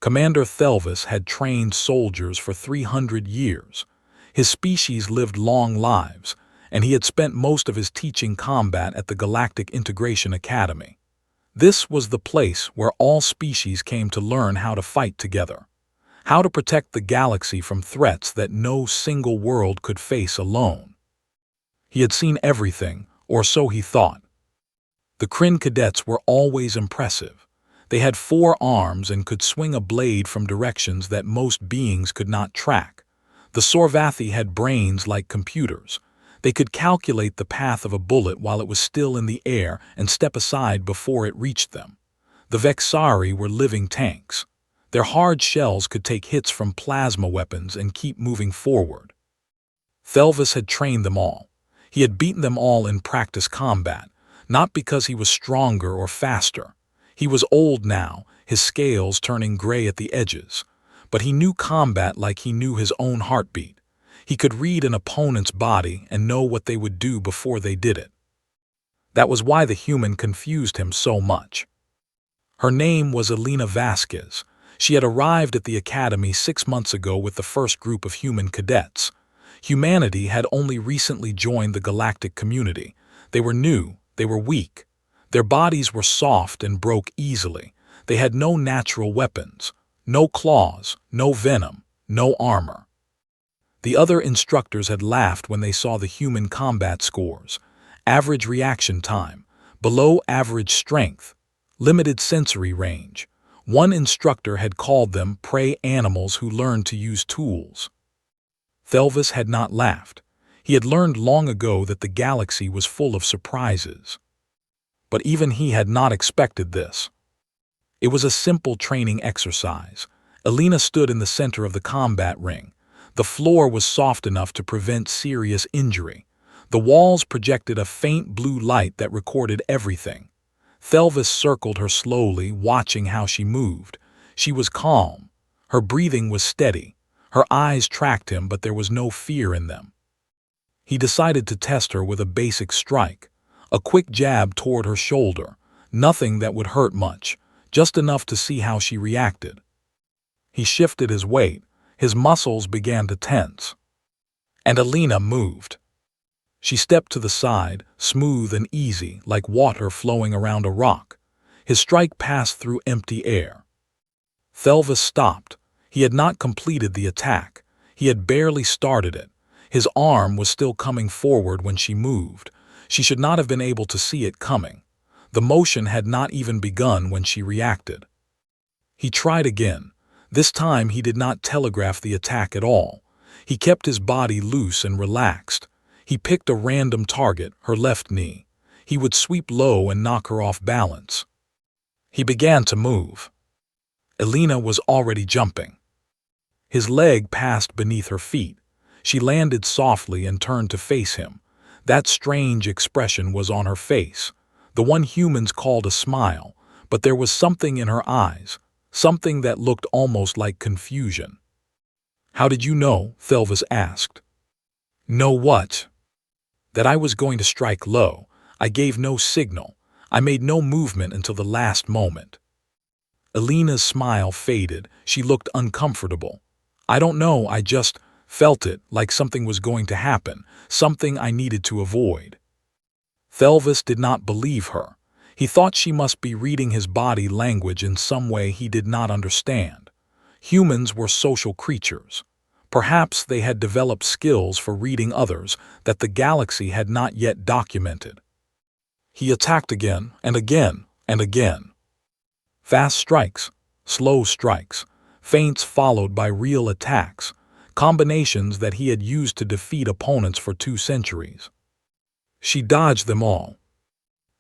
Commander Thelvis had trained soldiers for 300 years. His species lived long lives, and he had spent most of his teaching combat at the Galactic Integration Academy. This was the place where all species came to learn how to fight together, how to protect the galaxy from threats that no single world could face alone. He had seen everything, or so he thought. The Kryn cadets were always impressive. They had 4 arms and could swing a blade from directions that most beings could not track. The Sorvathi had brains like computers. They could calculate the path of a bullet while it was still in the air and step aside before it reached them. The Vexari were living tanks. Their hard shells could take hits from plasma weapons and keep moving forward. Thelvis had trained them all. He had beaten them all in practice combat, not because he was stronger or faster. He was old now, his scales turning gray at the edges. But he knew combat like he knew his own heartbeat. He could read an opponent's body and know what they would do before they did it. That was why the human confused him so much. Her name was Elena Vasquez. She had arrived at the academy 6 months ago with the first group of human cadets. Humanity had only recently joined the galactic community. They were new, they were weak. Their bodies were soft and broke easily. They had no natural weapons, no claws, no venom, no armor. The other instructors had laughed when they saw the human combat scores: average reaction time, below average strength, limited sensory range. One instructor had called them prey animals who learned to use tools. Thelvis had not laughed. He had learned long ago that the galaxy was full of surprises. But even he had not expected this. It was a simple training exercise. Elena stood in the center of the combat ring. The floor was soft enough to prevent serious injury. The walls projected a faint blue light that recorded everything. Thelvis circled her slowly, watching how she moved. She was calm. Her breathing was steady. Her eyes tracked him, but there was no fear in them. He decided to test her with a basic strike. A quick jab toward her shoulder. Nothing that would hurt much, just enough to see how she reacted. He shifted his weight. His muscles began to tense. And Elena moved. She stepped to the side, smooth and easy, like water flowing around a rock. His strike passed through empty air. Thelvis stopped. He had not completed the attack. He had barely started it. His arm was still coming forward when she moved. She should not have been able to see it coming. The motion had not even begun when she reacted. He tried again. This time he did not telegraph the attack at all. He kept his body loose and relaxed. He picked a random target, her left knee. He would sweep low and knock her off balance. He began to move. Elena was already jumping. His leg passed beneath her feet. She landed softly and turned to face him. That strange expression was on her face, the one humans called a smile, but there was something in her eyes, something that looked almost like confusion. "How did you know?" Thelvis asked. "Know what?" "That I was going to strike low. I gave no signal. I made no movement until the last moment." Elena's smile faded. She looked uncomfortable. "I don't know, I just felt it, like something was going to happen, something I needed to avoid." Thelvis did not believe her. He thought she must be reading his body language in some way he did not understand. Humans were social creatures. Perhaps they had developed skills for reading others that the galaxy had not yet documented. He attacked again and again and again. Fast strikes, slow strikes, feints followed by real attacks, combinations that he had used to defeat opponents for 2 centuries. She dodged them all.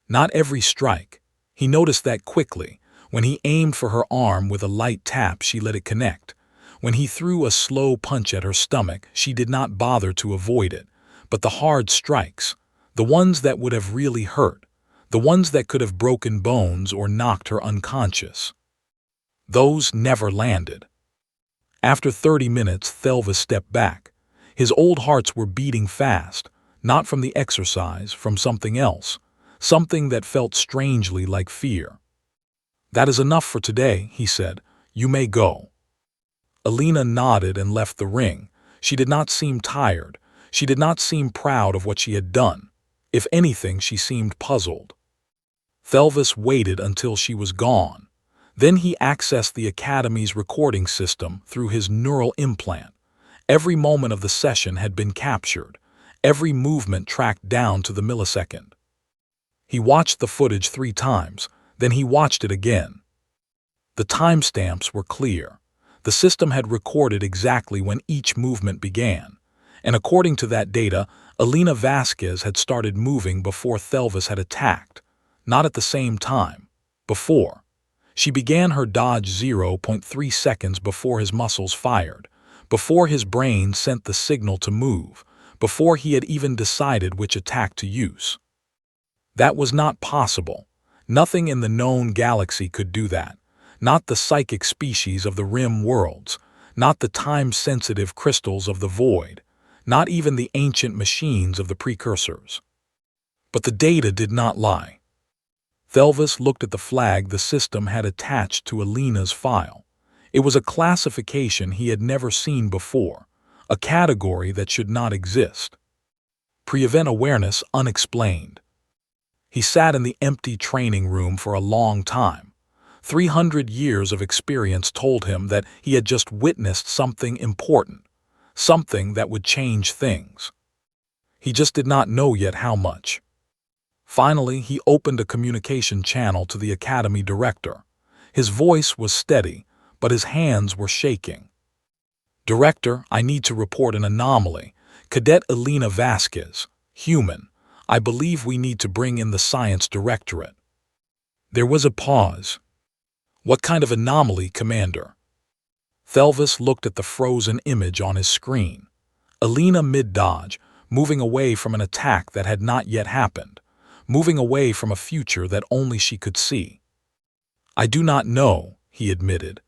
Not every strike. He noticed that quickly. When he aimed for her arm with a light tap, she let it connect. When he threw a slow punch at her stomach, she did not bother to avoid it. But the hard strikes, the ones that would have really hurt, the ones that could have broken bones or knocked her unconscious, those never landed. After 30 minutes, Thelvis stepped back. His old hearts were beating fast, not from the exercise, from something else, something that felt strangely like fear. "That is enough for today," he said. "You may go." Alina nodded and left the ring. She did not seem tired. She did not seem proud of what she had done. If anything, she seemed puzzled. Thelvis waited until she was gone. Then he accessed the Academy's recording system through his neural implant. Every moment of the session had been captured, every movement tracked down to the millisecond. He watched the footage 3 times, then he watched it again. The timestamps were clear. The system had recorded exactly when each movement began, and according to that data, Alina Vasquez had started moving before Thelvis had attacked. Not at the same time. Before. She began her dodge 0.3 seconds before his muscles fired, before his brain sent the signal to move, before he had even decided which attack to use. That was not possible. Nothing in the known galaxy could do that. Not the psychic species of the rim worlds, not the time-sensitive crystals of the void, not even the ancient machines of the precursors. But the data did not lie. Thelvis looked at the flag the system had attached to Alina's file. It was a classification he had never seen before, a category that should not exist. Pre-event awareness unexplained. He sat in the empty training room for a long time. 300 years of experience told him that he had just witnessed something important, something that would change things. He just did not know yet how much. Finally, he opened a communication channel to the Academy director. His voice was steady, but his hands were shaking. "Director, I need to report an anomaly. Cadet Alina Vasquez, human. I believe we need to bring in the Science Directorate." There was a pause. "What kind of anomaly, Commander?" Thelvis looked at the frozen image on his screen. Alina mid-dodge, moving away from an attack that had not yet happened, moving away from a future that only she could see. "I do not know," he admitted,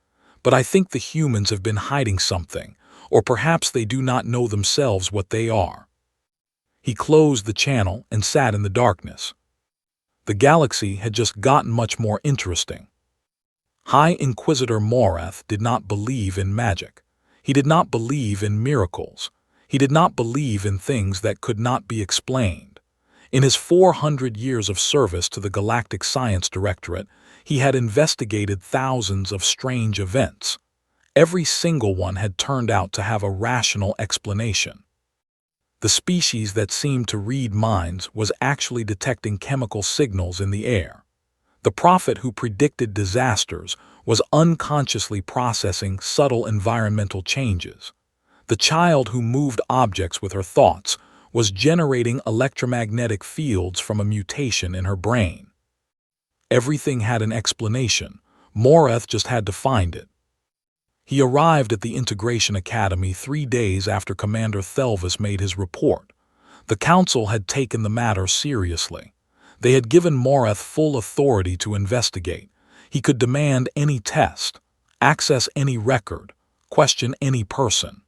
"but I think the humans have been hiding something, or perhaps they do not know themselves what they are." He closed the channel and sat in the darkness. The galaxy had just gotten much more interesting. High Inquisitor Morath did not believe in magic. He did not believe in miracles. He did not believe in things that could not be explained. In his 400 years of service to the Galactic Science Directorate, he had investigated thousands of strange events. Every single one had turned out to have a rational explanation. The species that seemed to read minds was actually detecting chemical signals in the air. The prophet who predicted disasters was unconsciously processing subtle environmental changes. The child who moved objects with her thoughts was generating electromagnetic fields from a mutation in her brain. Everything had an explanation. Morath just had to find it. He arrived at the Integration Academy 3 days after Commander Thelvis made his report. The Council had taken the matter seriously. They had given Morath full authority to investigate. He could demand any test, access any record, question any person.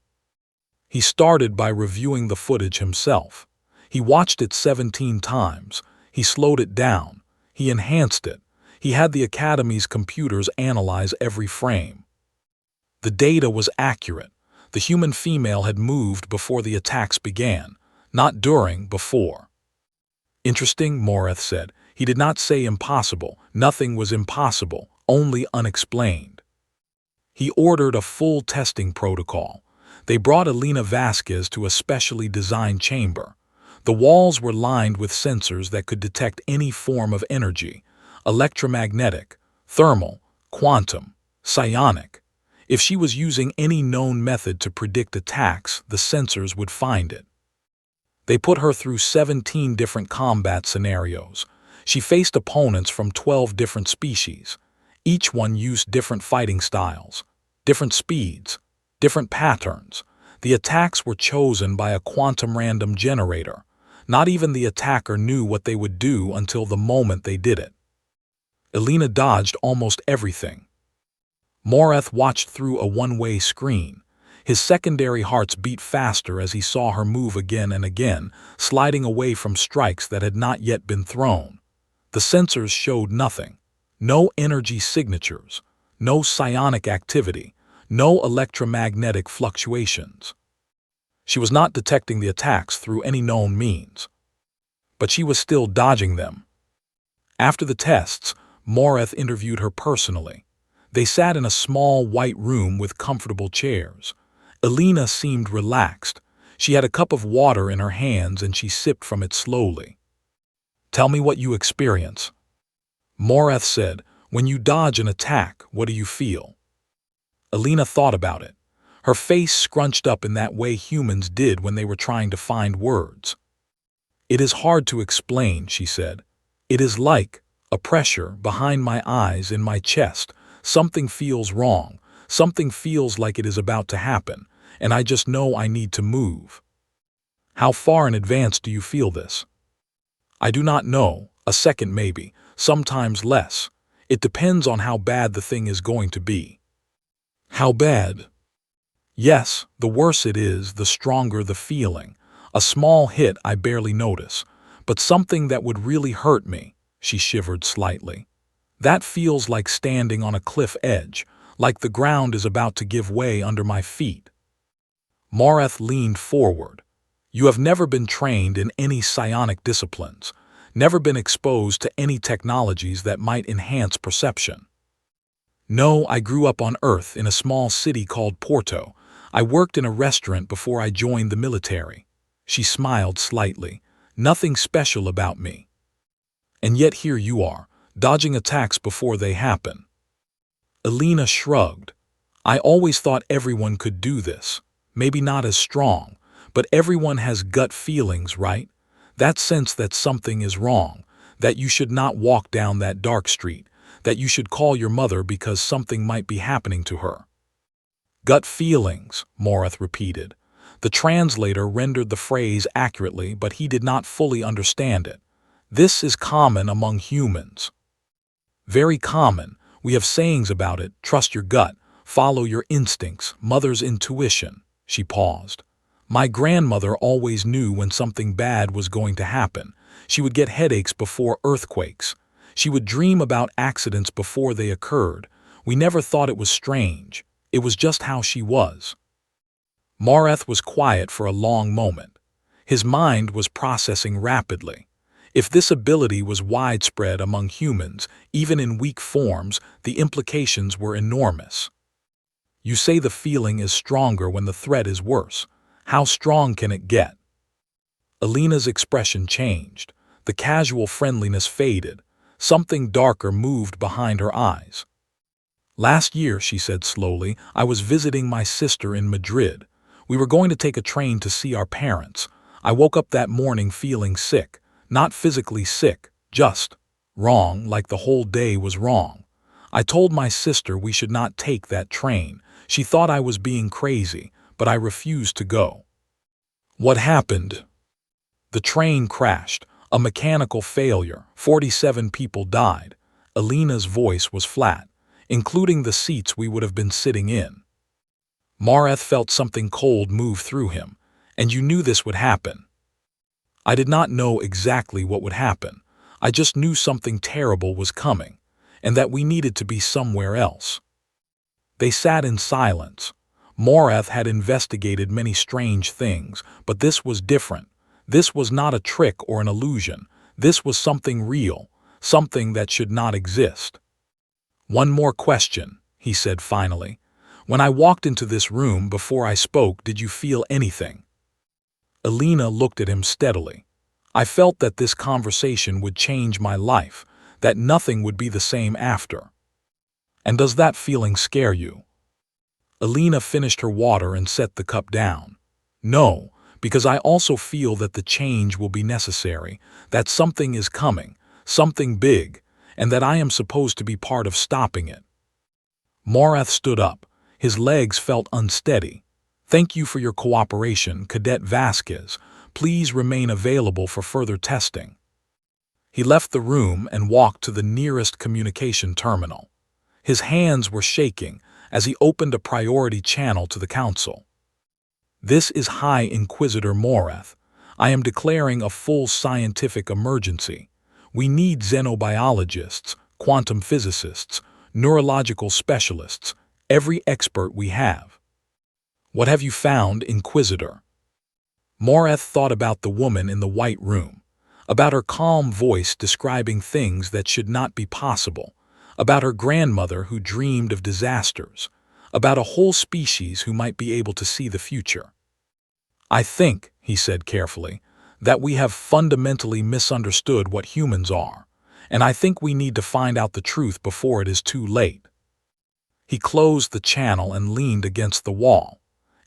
He started by reviewing the footage himself. He watched it 17 times. He slowed it down. He enhanced it. He had the Academy's computers analyze every frame. The data was accurate. The human female had moved before the attacks began, not during, before. "Interesting," Morath said. He did not say impossible. Nothing was impossible, only unexplained. He ordered a full testing protocol. They brought Alina Vasquez to a specially designed chamber. The walls were lined with sensors that could detect any form of energy: electromagnetic, thermal, quantum, psionic. If she was using any known method to predict attacks, the sensors would find it. They put her through 17 different combat scenarios. She faced opponents from 12 different species. Each one used different fighting styles, different speeds, different patterns. The attacks were chosen by a quantum random generator. Not even the attacker knew what they would do until the moment they did it. Alina dodged almost everything. Morath watched through a one-way screen. His secondary hearts beat faster as he saw her move again and again, sliding away from strikes that had not yet been thrown. The sensors showed nothing. No energy signatures. no psionic activity, no electromagnetic fluctuations. She was not detecting the attacks through any known means. But she was still dodging them. After the tests, Moreth interviewed her personally. They sat in a small white room with comfortable chairs. Elena seemed relaxed. She had a cup of water in her hands and she sipped from it slowly. "Tell me what you experience." Moreth said, "When you dodge an attack, what do you feel?" Elena thought about it. Her face scrunched up in that way humans did when they were trying to find words. "It is hard to explain," she said. "It is like a pressure behind my eyes in my chest. Something feels wrong. Something feels like it is about to happen, and I just know I need to move." "How far in advance do you feel this?" "I do not know. A second maybe, sometimes less. It depends on how bad the thing is going to be." "How bad?" "Yes, the worse it is, the stronger the feeling. A small hit I barely notice, but something that would really hurt me." She shivered slightly. "That feels like standing on a cliff edge, like the ground is about to give way under my feet." Moreth leaned forward. "You have never been trained in any psionic disciplines, never been exposed to any technologies that might enhance perception." "No, I grew up on Earth in a small city called Porto. I worked in a restaurant before I joined the military." She smiled slightly. "Nothing special about me." "And yet here you are, dodging attacks before they happen." Elena shrugged. "I always thought everyone could do this. Maybe not as strong, but everyone has gut feelings, right? That sense that something is wrong, that you should not walk down that dark street, that you should call your mother because something might be happening to her." "Gut feelings," Moreth repeated. The translator rendered the phrase accurately, but he did not fully understand it. "This is common among humans." "Very common. We have sayings about it. Trust your gut. Follow your instincts. Mother's intuition." She paused. "My grandmother always knew when something bad was going to happen. She would get headaches before earthquakes. She would dream about accidents before they occurred. We never thought it was strange. It was just how she was." Moreth was quiet for a long moment. His mind was processing rapidly. If this ability was widespread among humans, even in weak forms, the implications were enormous. "You say the feeling is stronger when the threat is worse. How strong can it get?" Elena's expression changed. The casual friendliness faded. Something darker moved behind her eyes. "Last year," she said slowly, "I was visiting my sister in Madrid. We were going to take a train to see our parents. I woke up that morning feeling sick. Not physically sick, just wrong, like the whole day was wrong. I told my sister we should not take that train. She thought I was being crazy, but I refused to go." "What happened?" "The train crashed. A mechanical failure. 47 people died." Elena's voice was flat, "including the seats we would have been sitting in." Moreth felt something cold move through him. "And you knew this would happen?" "I did not know exactly what would happen. I just knew something terrible was coming, and that we needed to be somewhere else." They sat in silence. Moreth had investigated many strange things, but this was different. This was not a trick or an illusion. This was something real, something that should not exist. "One more question," he said finally. "When I walked into this room before I spoke, did you feel anything?" Elena looked at him steadily. "I felt that this conversation would change my life, that nothing would be the same after." "And does that feeling scare you?" Elena finished her water and set the cup down. "No, because I also feel that the change will be necessary, that something is coming, something big, and that I am supposed to be part of stopping it." Moreth stood up. His legs felt unsteady. "Thank you for your cooperation, Cadet Vasquez. Please remain available for further testing." He left the room and walked to the nearest communication terminal. His hands were shaking as he opened a priority channel to the Council. "This is High Inquisitor Moreth. I am declaring a full scientific emergency. We need xenobiologists, quantum physicists, neurological specialists, every expert we have. What have you found, Inquisitor? Moreth thought about the woman in the white room, about her calm voice describing things that should not be possible, about her grandmother who dreamed of disasters, about a whole species who might be able to see the future. I think, he said carefully, that we have fundamentally misunderstood what humans are, and I think we need to find out the truth before it is too late. He closed the channel and leaned against the wall.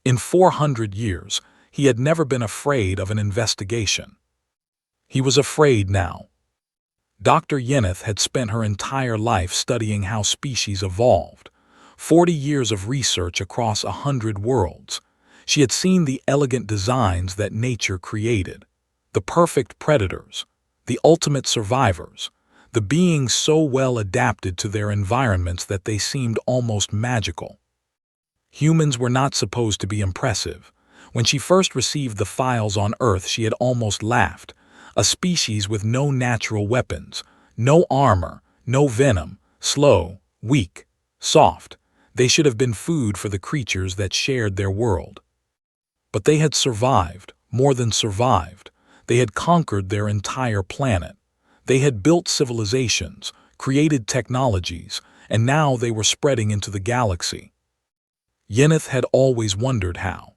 In 400 years, he had never been afraid of an investigation. He was afraid now. Dr. Yeneth had spent her entire life studying how species evolved, 40 years of research across 100 worlds. She had seen the elegant designs that nature created, the perfect predators, the ultimate survivors, the beings so well adapted to their environments that they seemed almost magical. Humans were not supposed to be impressive. When she first received the files on Earth, she had almost laughed. A species with no natural weapons, no armor, no venom, slow, weak, soft. They should have been food for the creatures that shared their world. But they had survived, more than survived. They had conquered their entire planet. They had built civilizations, created technologies, and now they were spreading into the galaxy. Yeneth had always wondered how.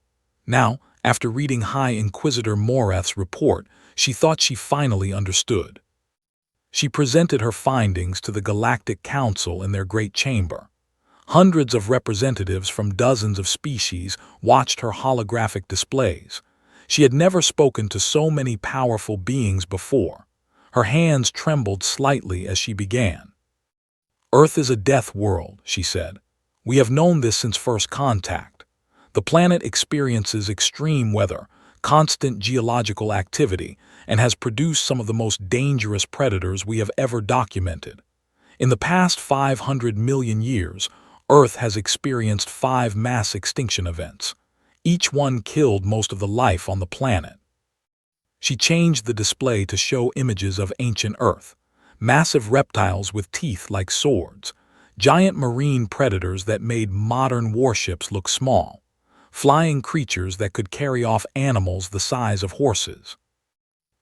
Now, after reading High Inquisitor Moreth's report, she thought she finally understood. She presented her findings to the Galactic Council in their great chamber. Hundreds of representatives from dozens of species watched her holographic displays. She had never spoken to so many powerful beings before. Her hands trembled slightly as she began. Earth is a death world, she said. We have known this since first contact. The planet experiences extreme weather, constant geological activity, and has produced some of the most dangerous predators we have ever documented. In the past 500 million years, Earth has experienced 5 mass extinction events. Each one killed most of the life on the planet. She changed the display to show images of ancient Earth, massive reptiles with teeth like swords, giant marine predators that made modern warships look small, flying creatures that could carry off animals the size of horses.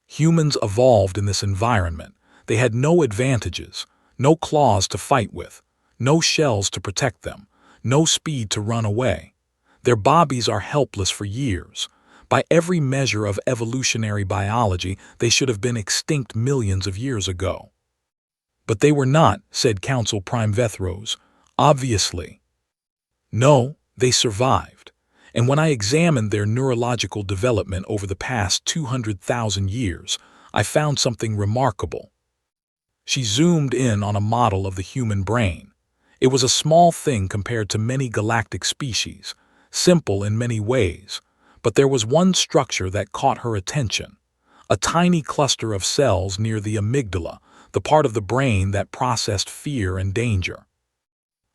Humans evolved in this environment. They had no advantages, no claws to fight with, no shells to protect them, no speed to run away. Their bodies are helpless for years. By every measure of evolutionary biology, they should have been extinct millions of years ago. But they were not, said Council Prime Vethros, obviously. No, they survived. And when I examined their neurological development over the past 200,000 years, I found something remarkable. She zoomed in on a model of the human brain. It was a small thing compared to many galactic species, simple in many ways, but there was one structure that caught her attention. A tiny cluster of cells near the amygdala, the part of the brain that processed fear and danger.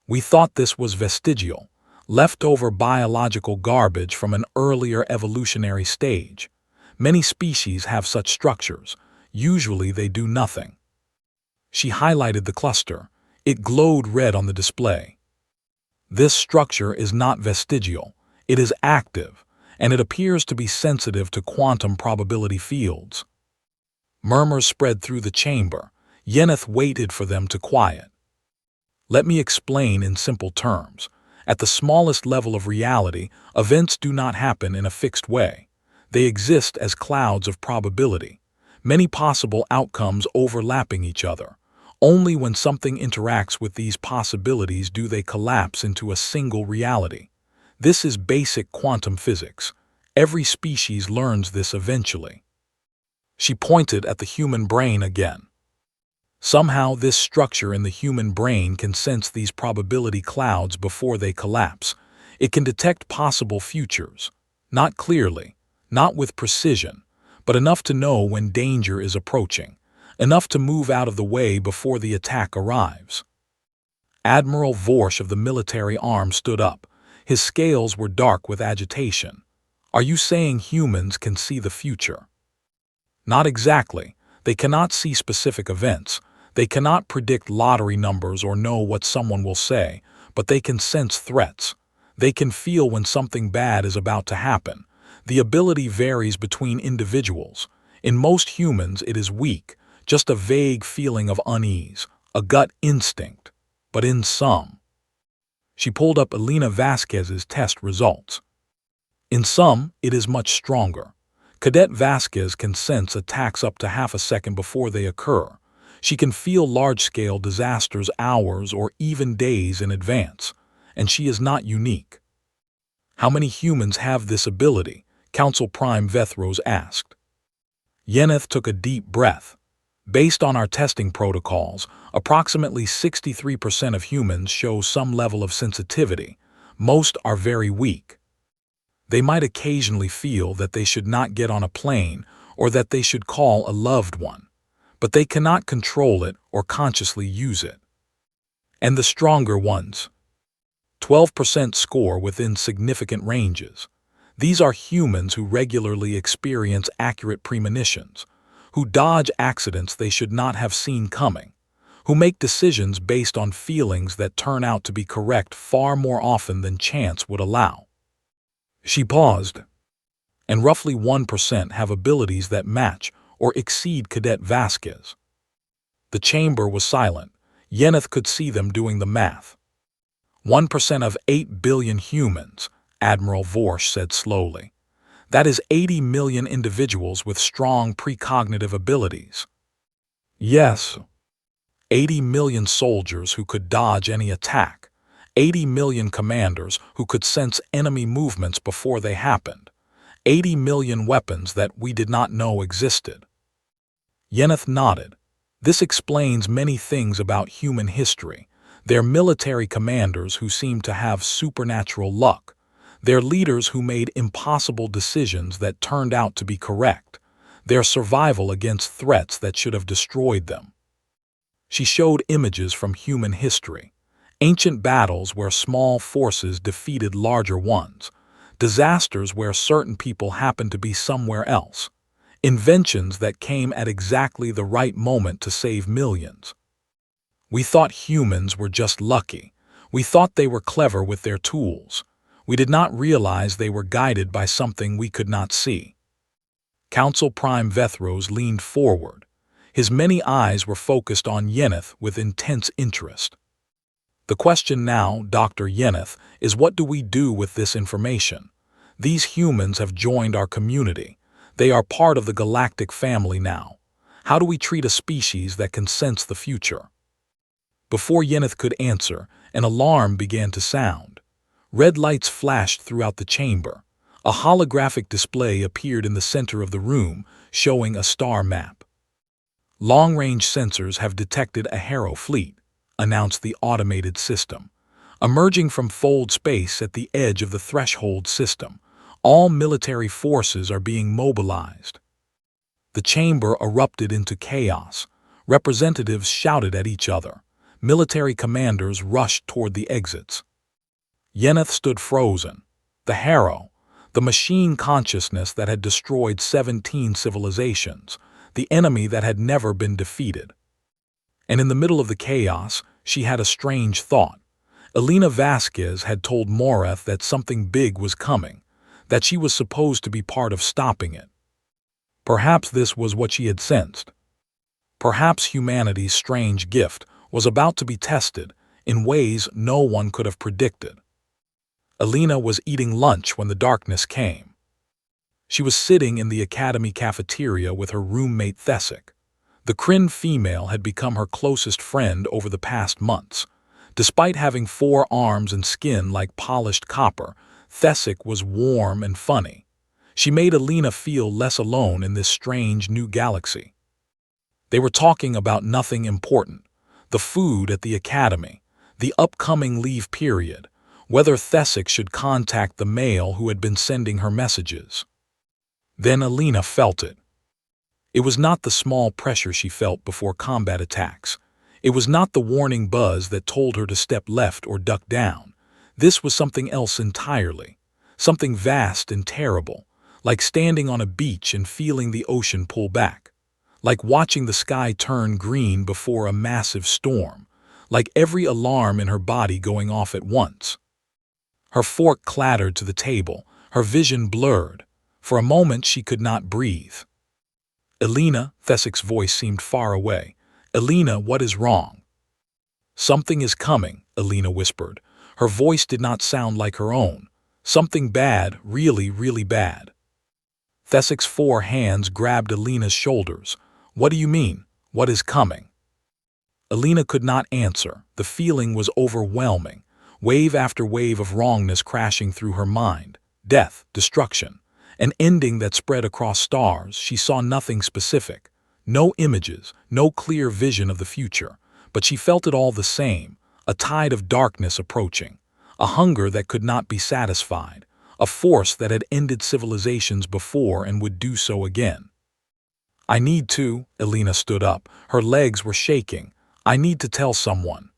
We thought this was vestigial, leftover biological garbage from an earlier evolutionary stage. Many species have such structures. Usually they do nothing. She highlighted the cluster. It glowed red on the display. This structure is not vestigial. It is active, and it appears to be sensitive to quantum probability fields. Murmurs spread through the chamber. Yeneth waited for them to quiet. Let me explain in simple terms. At the smallest level of reality, events do not happen in a fixed way. They exist as clouds of probability, many possible outcomes overlapping each other. Only when something interacts with these possibilities do they collapse into a single reality. This is basic quantum physics. Every species learns this eventually. She pointed at the human brain again. Somehow this structure in the human brain can sense these probability clouds before they collapse. It can detect possible futures, not clearly, not with precision, but enough to know when danger is approaching, enough to move out of the way before the attack arrives. Admiral Vorsh of the military arm stood up. His scales were dark with agitation. Are you saying humans can see the future? Not exactly. They cannot see specific events. They cannot predict lottery numbers or know what someone will say, but they can sense threats. They can feel when something bad is about to happen. The ability varies between individuals. In most humans, it is weak, just a vague feeling of unease, a gut instinct. But in some, she pulled up Elena Vasquez's test results. In some, it is much stronger. Cadet Vasquez can sense attacks up to half a second before they occur. She can feel large-scale disasters hours or even days in advance, and she is not unique. How many humans have this ability? Council Prime Vethros asked. Yeneth took a deep breath. Based on our testing protocols, approximately 63% of humans show some level of sensitivity. Most are very weak. They might occasionally feel that they should not get on a plane or that they should call a loved one, but they cannot control it or consciously use it. And the stronger ones? 12% score within significant ranges. These are humans who regularly experience accurate premonitions, who dodge accidents they should not have seen coming, who make decisions based on feelings that turn out to be correct far more often than chance would allow. She paused. And roughly 1% have abilities that match or exceed Cadet Vasquez. The chamber was silent. Yeneth could see them doing the math. 1% of 8 billion humans, Admiral Vorsh said slowly. That is 80 million individuals with strong precognitive abilities. Yes. 80 million soldiers who could dodge any attack. 80 million commanders who could sense enemy movements before they happened. 80 million weapons that we did not know existed. Yeneth nodded. This explains many things about human history. Their military commanders who seemed to have supernatural luck. Their leaders who made impossible decisions that turned out to be correct. Their survival against threats that should have destroyed them. She showed images from human history. Ancient battles where small forces defeated larger ones. Disasters where certain people happened to be somewhere else. Inventions that came at exactly the right moment to save millions. We thought humans were just lucky. We thought they were clever with their tools. We did not realize they were guided by something we could not see. Council Prime Vethros leaned forward. His many eyes were focused on Yeneth with intense interest. The question now, Dr. Yeneth, is what do we do with this information? These humans have joined our community. They are part of the galactic family now. How do we treat a species that can sense the future? Before Yeneth could answer, an alarm began to sound. Red lights flashed throughout the chamber. A holographic display appeared in the center of the room, showing a star map. Long-range sensors have detected a Harrow fleet, announced the automated system. Emerging from fold space at the edge of the threshold system, all military forces are being mobilized. The chamber erupted into chaos. Representatives shouted at each other. Military commanders rushed toward the exits. Yeneth stood frozen. The Harrow, the machine consciousness that had destroyed 17 civilizations, the enemy that had never been defeated. And in the middle of the chaos, she had a strange thought. Elena Vasquez had told Moreth that something big was coming, that she was supposed to be part of stopping it. Perhaps this was what she had sensed. Perhaps humanity's strange gift was about to be tested in ways no one could have predicted. Elena was eating lunch when the darkness came. She was sitting in the academy cafeteria with her roommate Thesic. The Kryn female had become her closest friend over the past months. Despite having 4 arms and skin like polished copper, Thesic was warm and funny. She made Elena feel less alone in this strange new galaxy. They were talking about nothing important. The food at the academy, the upcoming leave period, whether Thesic should contact the male who had been sending her messages. Then Elena felt it. It was not the small pressure she felt before combat attacks. It was not the warning buzz that told her to step left or duck down. This was something else entirely. Something vast and terrible, like standing on a beach and feeling the ocean pull back. like watching the sky turn green before a massive storm, like every alarm in her body going off at once. Her fork clattered to the table, her vision blurred. For a moment she could not breathe. "Elena," Thesic's voice seemed far away. "Elena, what is wrong?" "Something is coming," Elena whispered. Her voice did not sound like her own. "Something bad, really, really bad." Thesic's 4 hands grabbed Elena's shoulders. "What do you mean? What is coming?" Elena could not answer. The feeling was overwhelming, wave after wave of wrongness crashing through her mind. Death, destruction, an ending that spread across stars. She saw nothing specific, no images, no clear vision of the future, but she felt it all the same, a tide of darkness approaching, a hunger that could not be satisfied, a force that had ended civilizations before and would do so again. "I need to," Elena stood up. Her legs were shaking. "I need to tell someone."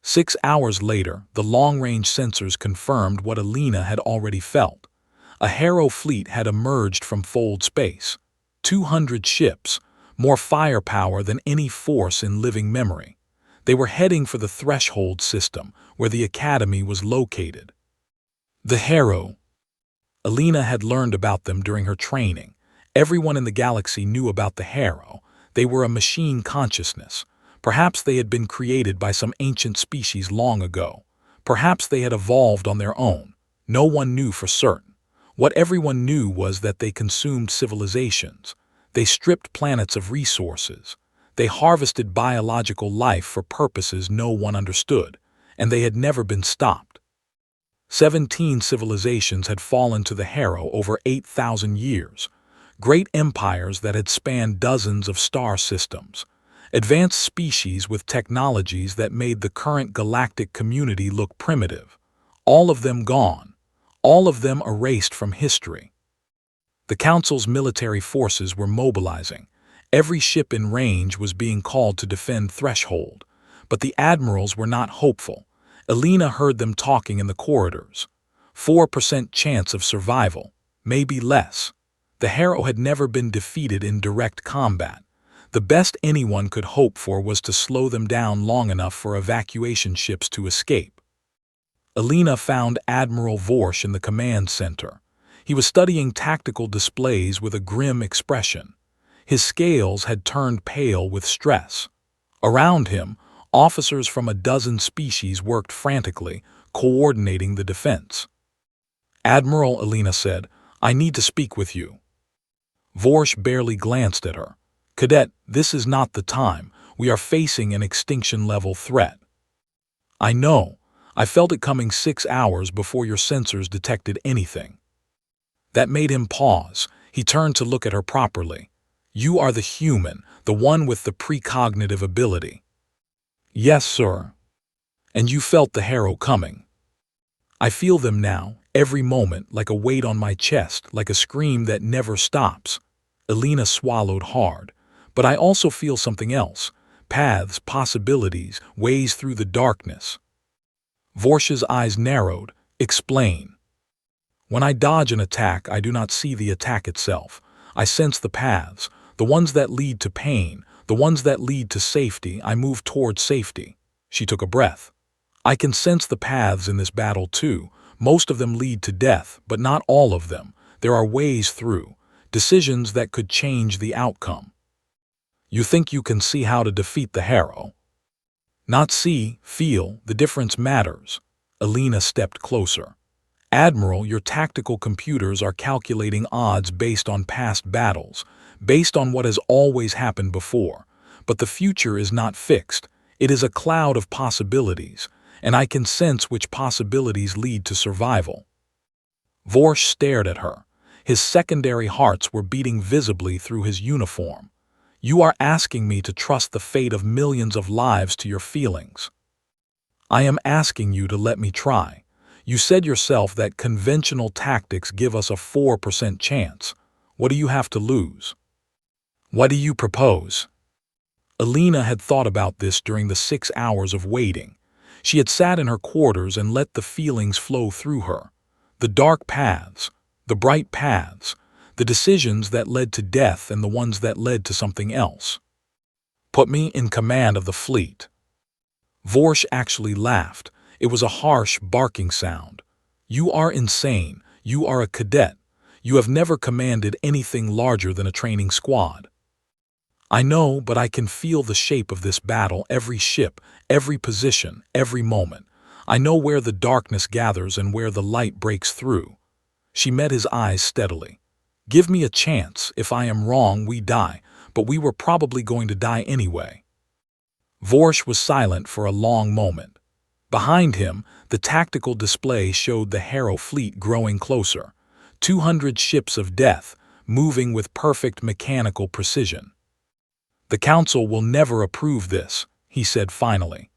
6 hours later, the long-range sensors confirmed what Elena had already felt. A Harrow fleet had emerged from Fold space. 200 ships, more firepower than any force in living memory. They were heading for the Threshold system, where the Academy was located. The Harrow. Elena had learned about them during her training. Everyone in the galaxy knew about the Harrow. They were a machine consciousness. Perhaps they had been created by some ancient species long ago. Perhaps they had evolved on their own. No one knew for certain. What everyone knew was that they consumed civilizations. They stripped planets of resources. They harvested biological life for purposes no one understood, and they had never been stopped. 17 civilizations had fallen to the Harrow over 8,000 years, great empires that had spanned dozens of star systems, advanced species with technologies that made the current galactic community look primitive. All of them gone. All of them erased from history. The Council's military forces were mobilizing. Every ship in range was being called to defend Threshold. But the admirals were not hopeful. Elena heard them talking in the corridors. 4% chance of survival, maybe less. The Harrow had never been defeated in direct combat. The best anyone could hope for was to slow them down long enough for evacuation ships to escape. Elena found Admiral Vorsh in the command center. He was studying tactical displays with a grim expression. His scales had turned pale with stress. Around him, officers from a dozen species worked frantically, coordinating the defense. "Admiral," Elena said, "I need to speak with you." Vorsh barely glanced at her. "Cadet, this is not the time. We are facing an extinction-level threat." "I know. I felt it coming 6 hours before your sensors detected anything." That made him pause. He turned to look at her properly. "You are the human, the one with the precognitive ability." "Yes, sir." "And you felt the Harrow coming." "I feel them now, every moment, like a weight on my chest, like a scream that never stops." Elena swallowed hard. "But I also feel something else. Paths, possibilities, ways through the darkness." Vorsh's eyes narrowed. "Explain." "When I dodge an attack, I do not see the attack itself. I sense the paths, the ones that lead to pain, the ones that lead to safety. I move toward safety." She took a breath. "I can sense the paths in this battle too. Most of them lead to death, but not all of them. There are ways through, decisions that could change the outcome." "You think you can see how to defeat the Harrow?" "Not see, feel. The difference matters." Elena stepped closer. "Admiral, your tactical computers are calculating odds based on past battles, based on what has always happened before. But the future is not fixed. It is a cloud of possibilities, and I can sense which possibilities lead to survival." Vorsh stared at her. His secondary hearts were beating visibly through his uniform. "You are asking me to trust the fate of millions of lives to your feelings." "I am asking you to let me try. You said yourself that conventional tactics give us a 4% chance. What do you have to lose?" "What do you propose?" Elena had thought about this during the 6 hours of waiting. She had sat in her quarters and let the feelings flow through her. The dark paths, the bright paths, the decisions that led to death and the ones that led to something else. Put me in command of the fleet. Vorsh actually laughed. It was a harsh, barking sound. You are insane. You are a cadet. You have never commanded anything larger than a training squad. I know, but I can feel the shape of this battle, every ship, every position, every moment. I know where the darkness gathers and where the light breaks through. She met his eyes steadily. Give me a chance. If I am wrong, we die, but we were probably going to die anyway. Vorsh was silent for a long moment. Behind him, the tactical display showed the Harrow fleet growing closer. 200 ships of death, moving with perfect mechanical precision. The Council will never approve this, he said finally.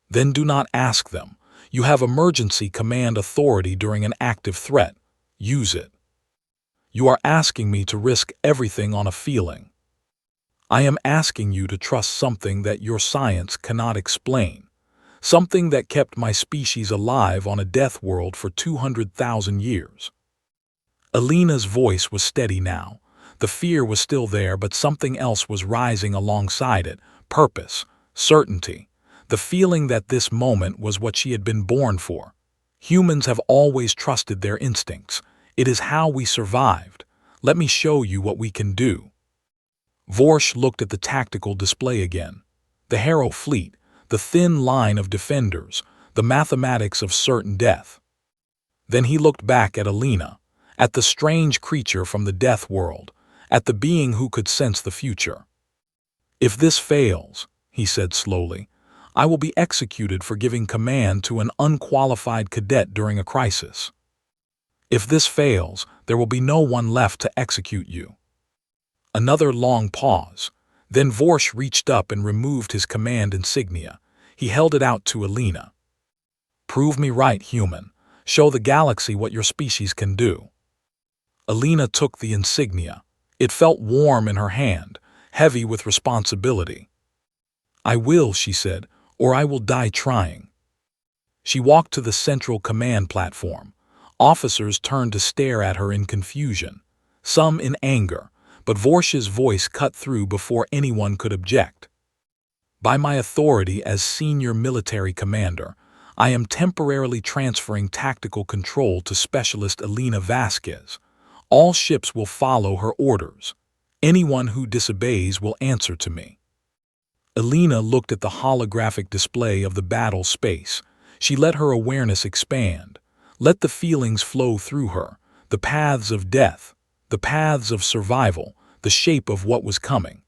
Then do not ask them. You have emergency command authority during an active threat. Use it. You are asking me to risk everything on a feeling. I am asking you to trust something that your science cannot explain, something that kept my species alive on a death world for 200,000 years. Alina's voice was steady now. The fear was still there, but something else was rising alongside it: purpose, certainty, the feeling that this moment was what she had been born for. Humans have always trusted their instincts. It is how we survived. Let me show you what we can do. Vorsh looked at the tactical display again. The Harrow fleet, the thin line of defenders, the mathematics of certain death. Then he looked back at Alina, at the strange creature from the death world, at the being who could sense the future. If this fails, he said slowly, I will be executed for giving command to an unqualified cadet during a crisis. If this fails, there will be no one left to execute you. Another long pause. Then Vorsh reached up and removed his command insignia. He held it out to Alina. Prove me right, human. Show the galaxy what your species can do. Alina took the insignia. It felt warm in her hand, heavy with responsibility. I will, she said, or I will die trying. She walked to the central command platform. Officers turned to stare at her in confusion, some in anger, but Vorsh's voice cut through before anyone could object. By my authority as senior military commander, I am temporarily transferring tactical control to Specialist Alina Vasquez. All ships will follow her orders. Anyone who disobeys will answer to me. Alina looked at the holographic display of the battle space. She let her awareness expand. Let the feelings flow through her, the paths of death, the paths of survival, the shape of what was coming.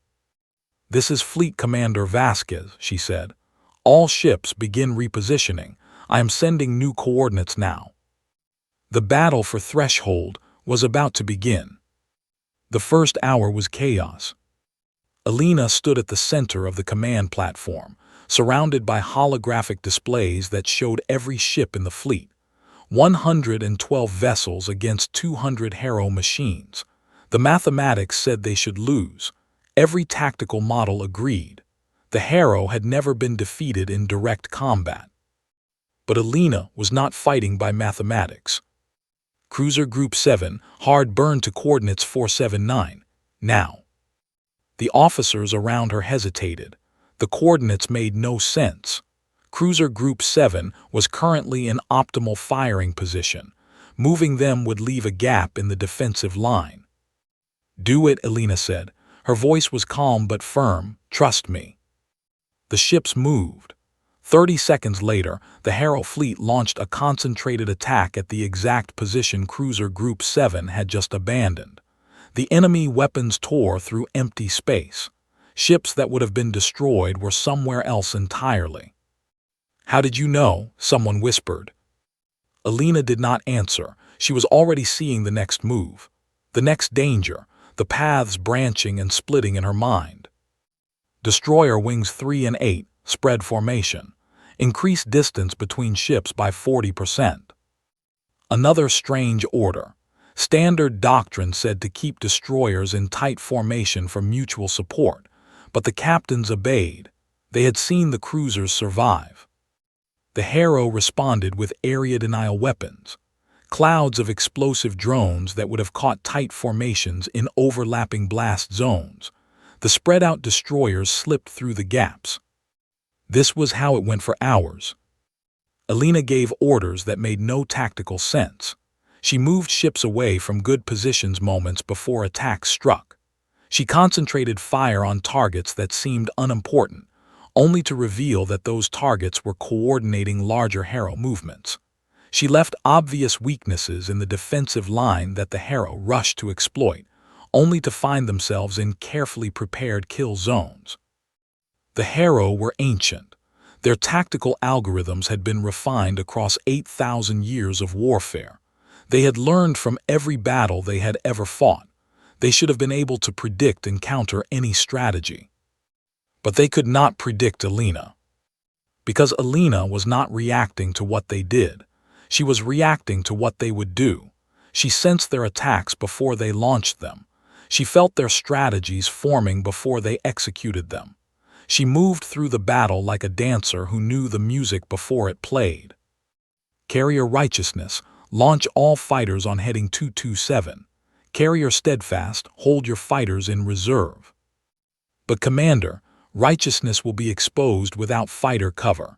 This is Fleet Commander Vasquez, she said. All ships begin repositioning. I am sending new coordinates now. The battle for Threshold was about to begin. The first hour was chaos. Alina stood at the center of the command platform, surrounded by holographic displays that showed every ship in the fleet. 112 vessels against 200 Harrow machines. The mathematics said they should lose. Every tactical model agreed. The Harrow had never been defeated in direct combat. But Alina was not fighting by mathematics. Cruiser Group 7, hard burn to coordinates 479. Now. The officers around her hesitated. The coordinates made no sense. Cruiser Group 7 was currently in optimal firing position. Moving them would leave a gap in the defensive line. Do it, Alina said. Her voice was calm but firm. Trust me. The ships moved. 30 seconds later, the Harrow fleet launched a concentrated attack at the exact position Cruiser Group 7 had just abandoned. The enemy weapons tore through empty space. Ships that would have been destroyed were somewhere else entirely. How did you know? Someone whispered. Alina did not answer. She was already seeing the next move, the next danger, the paths branching and splitting in her mind. Destroyer wings 3 and 8, spread formation. Increase distance between ships by 40%. Another strange order. Standard doctrine said to keep destroyers in tight formation for mutual support, but the captains obeyed. They had seen the cruisers survive. The Harrow responded with area denial weapons. clouds of explosive drones that would have caught tight formations in overlapping blast zones. The spread-out destroyers slipped through the gaps. This was how it went for hours. Alina gave orders that made no tactical sense. She moved ships away from good positions moments before attacks struck. She concentrated fire on targets that seemed unimportant, only to reveal that those targets were coordinating larger Harrow movements. She left obvious weaknesses in the defensive line that the Harrow rushed to exploit, only to find themselves in carefully prepared kill zones. The Harrow were ancient. Their tactical algorithms had been refined across 8,000 years of warfare. They had learned from every battle they had ever fought. They should have been able to predict and counter any strategy. But they could not predict Alina. Because Alina was not reacting to what they did. She was reacting to what they would do. She sensed their attacks before they launched them. She felt their strategies forming before they executed them. She moved through the battle like a dancer who knew the music before it played. Carrier Righteousness, launch all fighters on heading 227. Carrier Steadfast, hold your fighters in reserve. But Commander, Righteousness will be exposed without fighter cover.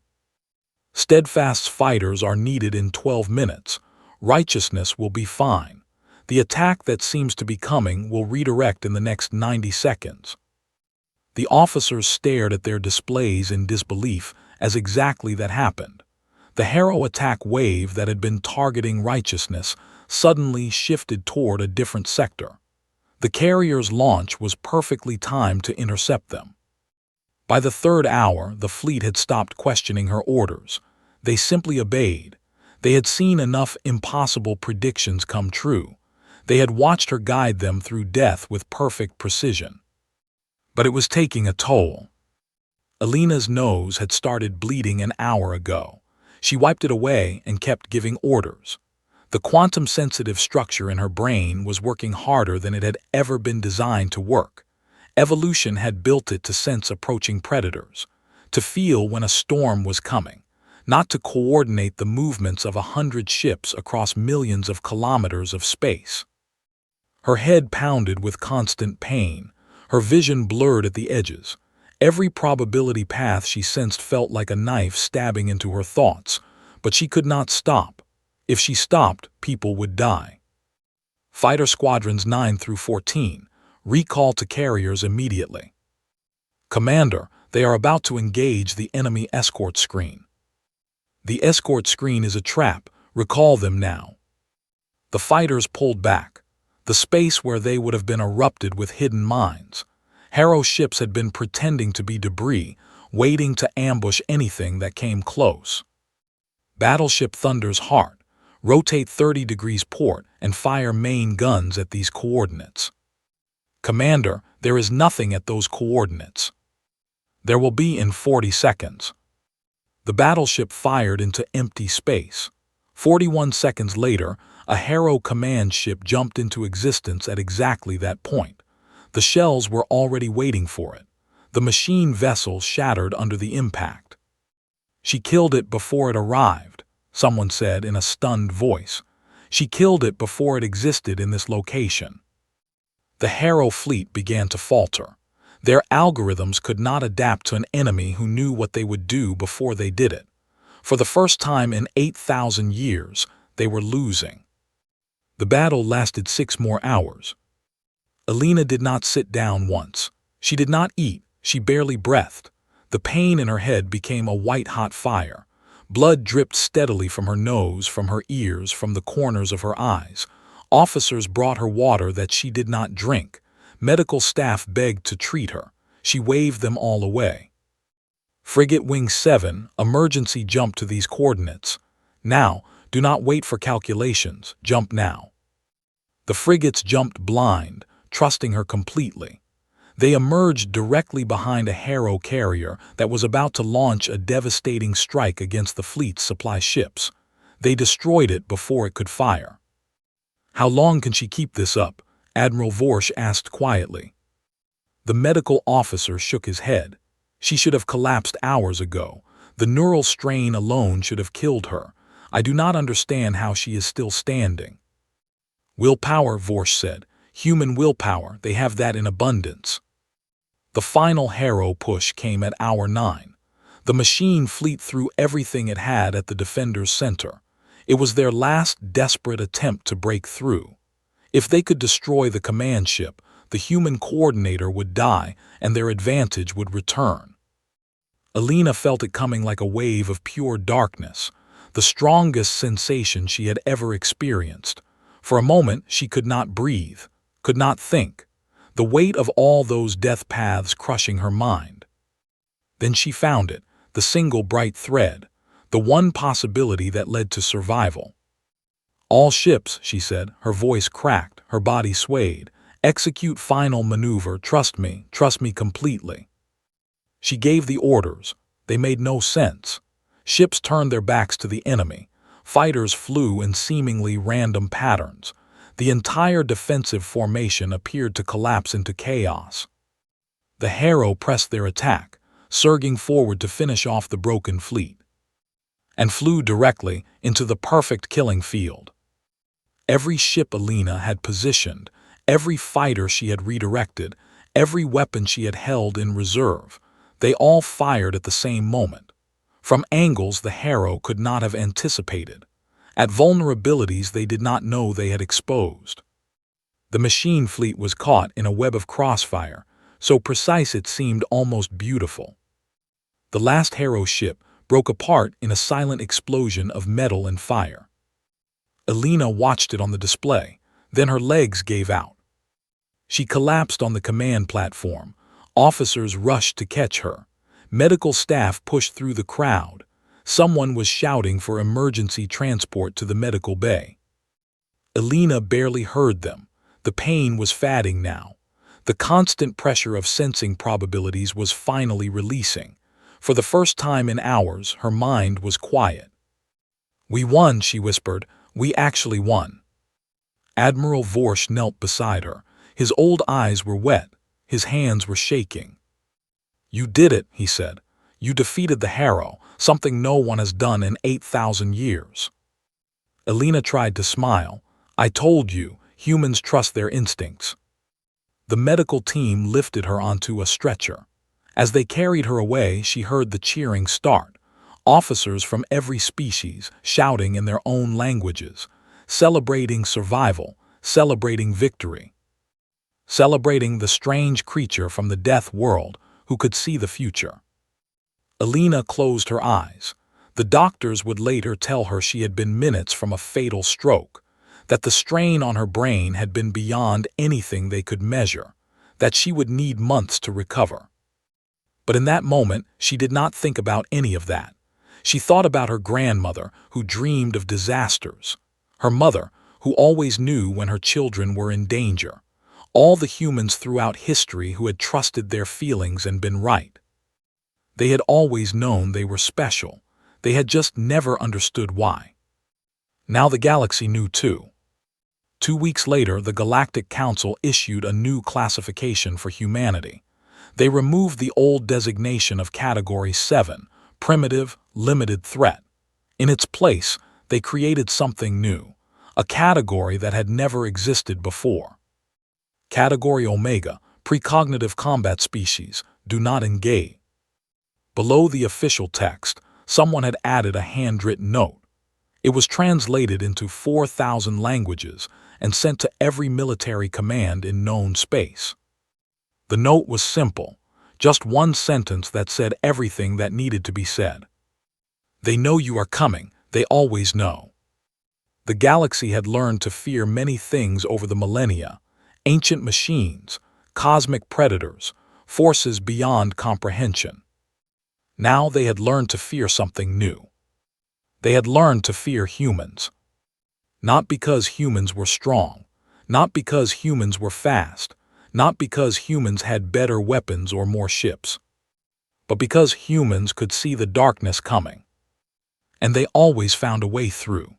Steadfast's fighters are needed in 12 minutes. Righteousness will be fine. The attack that seems to be coming will redirect in the next 90 seconds. The officers stared at their displays in disbelief as exactly that happened. The Harrow attack wave that had been targeting Righteousness suddenly shifted toward a different sector. The carrier's launch was perfectly timed to intercept them. By the third hour, the fleet had stopped questioning her orders. They simply obeyed. They had seen enough impossible predictions come true. They had watched her guide them through death with perfect precision. But it was taking a toll. Alina's nose had started bleeding an hour ago. She wiped it away and kept giving orders. The quantum-sensitive structure in her brain was working harder than it had ever been designed to work. Evolution had built it to sense approaching predators, to feel when a storm was coming, not to coordinate the movements of 100 ships across millions of kilometers of space. Her head pounded with constant pain, her vision blurred at the edges. Every probability path she sensed felt like a knife stabbing into her thoughts, but she could not stop. If she stopped, people would die. Fighter Squadrons 9 through 14. Recall to carriers immediately. Commander, they are about to engage the enemy escort screen. The escort screen is a trap. Recall them now. The fighters pulled back. The space where they would have been erupted with hidden mines. Harrow ships had been pretending to be debris, waiting to ambush anything that came close. Battleship Thunder's Heart. Rotate 30 degrees port and fire main guns at these coordinates. Commander, there is nothing at those coordinates. There will be in 40 seconds. The battleship fired into empty space. 41 seconds later, a Harrow command ship jumped into existence at exactly that point. The shells were already waiting for it. The machine vessel shattered under the impact. She killed it before it arrived, someone said in a stunned voice. She killed it before it existed in this location. The Harrow fleet began to falter. Their algorithms could not adapt to an enemy who knew what they would do before they did it. For the first time in 8,000 years, they were losing. The battle lasted 6 more hours. Alina did not sit down once. She did not eat. She barely breathed. The pain in her head became a white-hot fire. Blood dripped steadily from her nose, from her ears, from the corners of her eyes. Officers brought her water that she did not drink. Medical staff begged to treat her. She waved them all away. Frigate Wing 7, emergency jump to these coordinates. Now, do not wait for calculations. Jump now. The frigates jumped blind, trusting her completely. They emerged directly behind a Harrow carrier that was about to launch a devastating strike against the fleet's supply ships. They destroyed it before it could fire. How long can she keep this up? Admiral Vorsch asked quietly. The medical officer shook his head. She should have collapsed hours ago. The neural strain alone should have killed her. I do not understand how she is still standing." "Willpower," Vorsh said. "Human willpower, they have that in abundance." The final Harrow push came at hour 9. The machine fleet threw everything it had at the defenders' center. It was their last desperate attempt to break through. If they could destroy the command ship, the human coordinator would die and their advantage would return. Alina felt it coming like a wave of pure darkness, the strongest sensation she had ever experienced. For a moment she could not breathe, could not think, the weight of all those death paths crushing her mind. Then she found it, the single bright thread, the one possibility that led to survival. "All ships," she said, her voice cracked, her body swayed. "Execute final maneuver, trust me completely." She gave the orders. They made no sense. Ships turned their backs to the enemy. Fighters flew in seemingly random patterns. The entire defensive formation appeared to collapse into chaos. The Harrow pressed their attack, surging forward to finish off the broken fleet, and flew directly into the perfect killing field. Every ship Alina had positioned, every fighter she had redirected, every weapon she had held in reserve, they all fired at the same moment, from angles the Harrow could not have anticipated, at vulnerabilities they did not know they had exposed. The machine fleet was caught in a web of crossfire, so precise it seemed almost beautiful. The last Harrow ship broke apart in a silent explosion of metal and fire. Alina watched it on the display, then her legs gave out. She collapsed on the command platform. Officers rushed to catch her. Medical staff pushed through the crowd. Someone was shouting for emergency transport to the medical bay. Alina barely heard them. The pain was fading now. The constant pressure of sensing probabilities was finally releasing. For the first time in hours, her mind was quiet. "We won," she whispered. "We actually won." Admiral Vorsh knelt beside her. His old eyes were wet. His hands were shaking. "You did it," he said. "You defeated the Harrow, something no one has done in 8,000 years." Alina tried to smile. "I told you, humans trust their instincts." The medical team lifted her onto a stretcher. As they carried her away, she heard the cheering start. Officers from every species shouting in their own languages, celebrating survival, celebrating victory, celebrating the strange creature from the death world who could see the future. Alina closed her eyes. The doctors would later tell her she had been minutes from a fatal stroke, that the strain on her brain had been beyond anything they could measure, that she would need months to recover. But in that moment, she did not think about any of that. She thought about her grandmother, who dreamed of disasters, her mother, who always knew when her children were in danger, all the humans throughout history who had trusted their feelings and been right. They had always known they were special. They had just never understood why. Now the galaxy knew too. 2 weeks later, the Galactic Council issued a new classification for humanity. They removed the old designation of Category 7, Primitive, Limited Threat. In its place, they created something new, a category that had never existed before. Category Omega, Precognitive Combat Species, Do Not Engage. Below the official text, someone had added a handwritten note. It was translated into 4,000 languages and sent to every military command in known space. The note was simple, just one sentence that said everything that needed to be said. "They know you are coming, they always know." The galaxy had learned to fear many things over the millennia: ancient machines, cosmic predators, forces beyond comprehension. Now they had learned to fear something new. They had learned to fear humans. Not because humans were strong, not because humans were fast, not because humans had better weapons or more ships, but because humans could see the darkness coming. And they always found a way through.